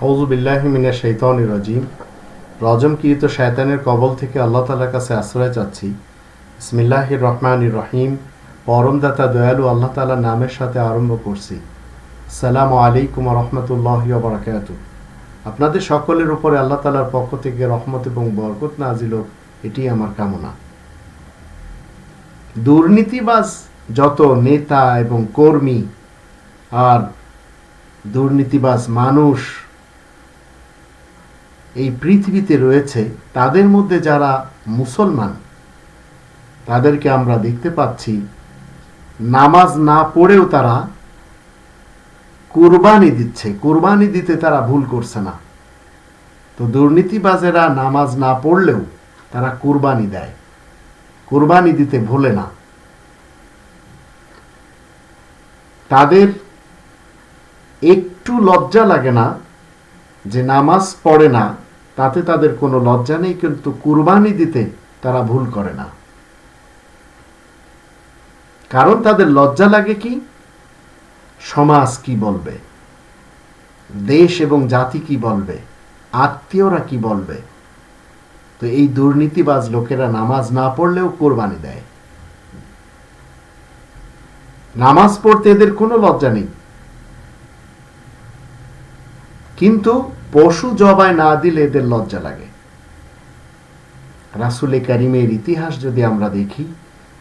আউযু বিল্লাহি মিনাশ শাইতানির রাজিম। রজমকৃত শয়তানের কবল থেকে আল্লাহ তাআলার কাছে আশ্রয় চাচ্ছি। বিসমিল্লাহির রহমানির রহিম। পরমদাতা দয়ালু আল্লাহ তাআলার নামের সাথে আরম্ভ করছি। আসসালামু আলাইকুম ওয়া রাহমাতুল্লাহি ওয়া বারাকাতুহু। আপনাদের সকলের উপরে আল্লাহ তাআলার পক্ষ থেকে রহমত এবং বরকত নাজিল হোক, এটি আমার কামনা। দুর্নীতিবাজ যত নেতা এবং কর্মী আর দুর্নীতিবাজ মানুষ এই পৃথিবীতে রয়েছে, তাদের মধ্যে যারা মুসলমান তাদেরকে আমরা দেখতে পাচ্ছি নামাজ না পড়েও তারা কুরবানি দিচ্ছে। কুরবানি দিতে তারা ভুল করছে না। তো দুর্নীতিবাজেরা নামাজ না পড়লেও তারা কুরবানি দেয়, কুরবানি দিতে ভোলে না। তাদের একটু লজ্জা লাগে না যে নামাজ পড়ে না, তাতে তাদের কোনো লজ্জা নেই, কিন্তু কুরবানি দিতে তারা ভুল করে না। কারণ তাদের লজ্জা লাগে কি, সমাজ কি বলবে, দেশ এবং জাতি কি বলবে, আত্মীয়রা কি বলবে। তো এই দুর্নীতিবাজ লোকেরা নামাজ না পড়লেও কোরবানি দেয়। নামাজ পড়তে এদের কোনো লজ্জা নেই, কিন্তু পশু জবাই না দিলে এদের লজ্জা লাগে। রাসূলে কারীমের ইতিহাস যদি আমরা দেখি,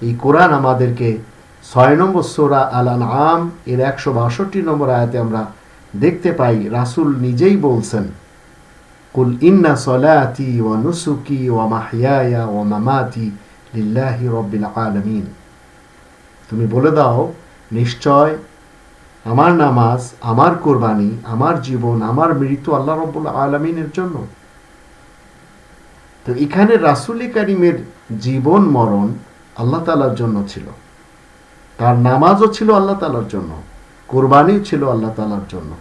এই কোরআন আমাদেরকে ৬ নম্বর সূরা আল আনআম এর ১৬২ নম্বর আয়াতে আমরা দেখতে পাই, রাসূল নিজেই বলছেন, কুল ইন্না সলাতি ওয়া নুসুকি ওয়া মাহইয়ায়া ওয়া মামাতি লিল্লাহি রাব্বিল আলামিন। তুমি বলে দাও, নিশ্চয় আমার নামাজ, আমার কোরবানি, আমার জীবন, আমার মৃত্যু আল্লাহ রাব্বুল আলামিনের জন্য। তো এখানে রাসূলে কারীমের জীবন মরণ আল্লাহ তাআলার জন্য ছিল, তার নামাজও ছিল আল্লাহ তাআলার জন্য, কোরবানিও ছিল আল্লাহ তাআলার জন্য।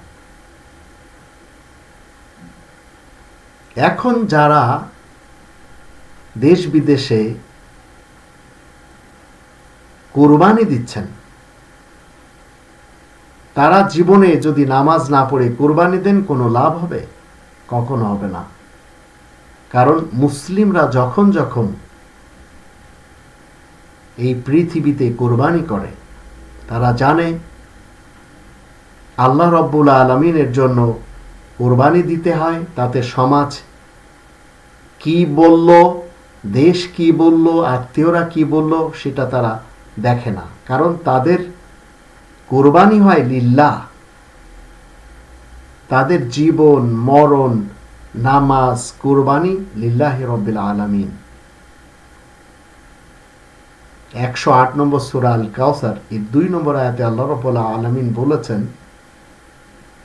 এখন যারা দেশ বিদেশে কোরবানি দিচ্ছেন, তারা জীবনে যদি নামাজ না পড়ে কোরবানি দেন, কোনো লাভ হবে? কখনো হবে না। কারণ মুসলিমরা যখন যখন এই পৃথিবীতে কোরবানি করে, তারা জানে আল্লাহ রব্বুল আলামিনের জন্য কোরবানি দিতে হয়। তাতে সমাজ কি বলল, দেশ কি বলল, আত্মীয়রা কি বলল, সেটা তারা দেখে না। কারণ তাদের কোরবানি হয় লিল্লাহ। তাদের জীবন মরণ, নামাজ, কোরবানি লিল্লাহি রাব্বিল আলামিন। ১০৮ নম্বর সূরা আল কাউসার এর ২ নম্বর আয়াতে আল্লাহ রাব্বুল আলামিন বলেছেন,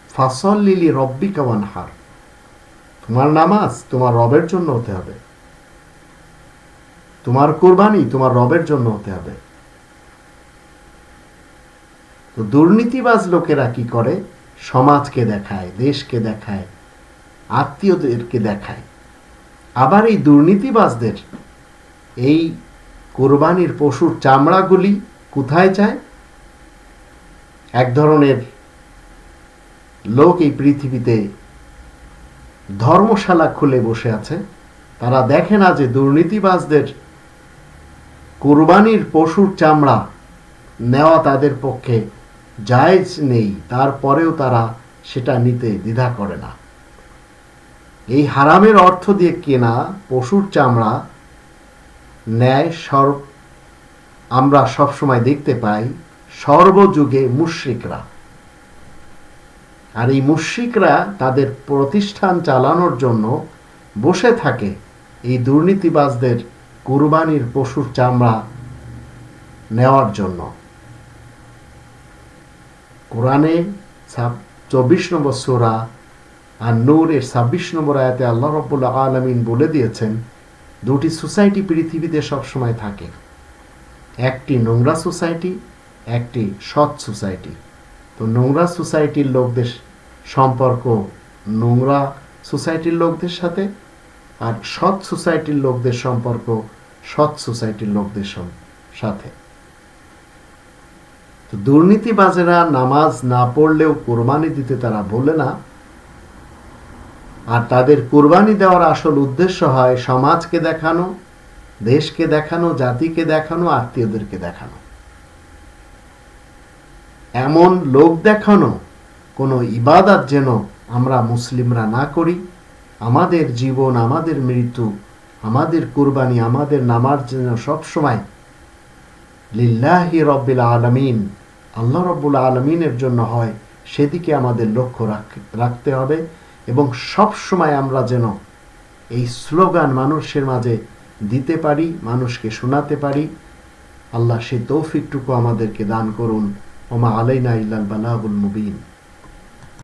ফাসল্লি লিরাব্বিকা ওয়ানহার। তোমার নামাজ তোমার রবের জন্য হতে হবে, তোমার কোরবানি তোমার রবের জন্য হতে হবে। তো দুর্নীতিবাজ লোকেরা কি করে, সমাজকে দেখায়, দেশকে দেখায়, আত্মীয়দেরকে দেখায়। আবার এই দুর্নীতিবাজদের এই কোরবানির পশুর চামড়াগুলি কোথায় যায়? এক ধরনের লোক এই পৃথিবীতে ধর্মশালা খুলে বসে আছে। তারা দেখে না যে দুর্নীতিবাজদের কোরবানির পশুর চামড়া নেওয়া তাদের পক্ষে জায়েজ নেই, তারপরেও তারা সেটা নিতে দ্বিধা করে না। এই হারামের অর্থ দিয়ে কেনা পশুর চামড়া নেয় আমরা সবসময় দেখতে পাই সর্বযুগে মুশরিকরা। আর এই মুশরিকরা তাদের প্রতিষ্ঠান চালানোর জন্য বসে থাকে এই দুর্নীতিবাজদের কুরবানির পশুর চামড়া নেওয়ার জন্য। কোরআনে ২৪ নম্বর সূরা আর নূর এর ২৬ নম্বর আয়াতে আল্লাহ রাব্বুল আলামিন বলে দিয়েছেন, দুটি সোসাইটি পৃথিবীতে সবসময় থাকে, একটি নোংরা সোসাইটি, একটি সৎ সোসাইটি। তো নোংরা সোসাইটির লোকদের সম্পর্ক নোংরা সোসাইটির লোকদের সাথে, আর সৎ সোসাইটির লোকদের সম্পর্ক সৎ সোসাইটির লোকদের সাথে। তো দুর্নীতিবাজেরা নামাজ না পড়লেও কোরবানি দিতে তারা বলে না, আর তাদের কুরবানি দেওয়ার আসল উদ্দেশ্য হয় সমাজকে দেখানো, দেশকে দেখানো, জাতিকে দেখানো, আত্মীয়দেরকে দেখানো, এমন লোক দেখানো কোনো ইবাদত যেন আমরা মুসলিমরা না করি। আমাদের জীবন, আমাদের মৃত্যু, আমাদের কুরবানি, আমাদের নামাজ যেন সবসময় লিল্লাহি রব্বিল আলামিন, আল্লাহ রব্বুল আলমিনের জন্য হয়, সেদিকে আমাদের লক্ষ্য রাখতে হবে। এবং সব সময় আমরা যেন এই স্লোগান মানুষের মাঝে দিতে পারি, মানুষকে শোনাতে পারি। আল্লাহ সেই তৌফিকটুকু আমাদেরকে দান করুন। ওমা আলাইনা ইল্লাল বালাগুল মুবিন।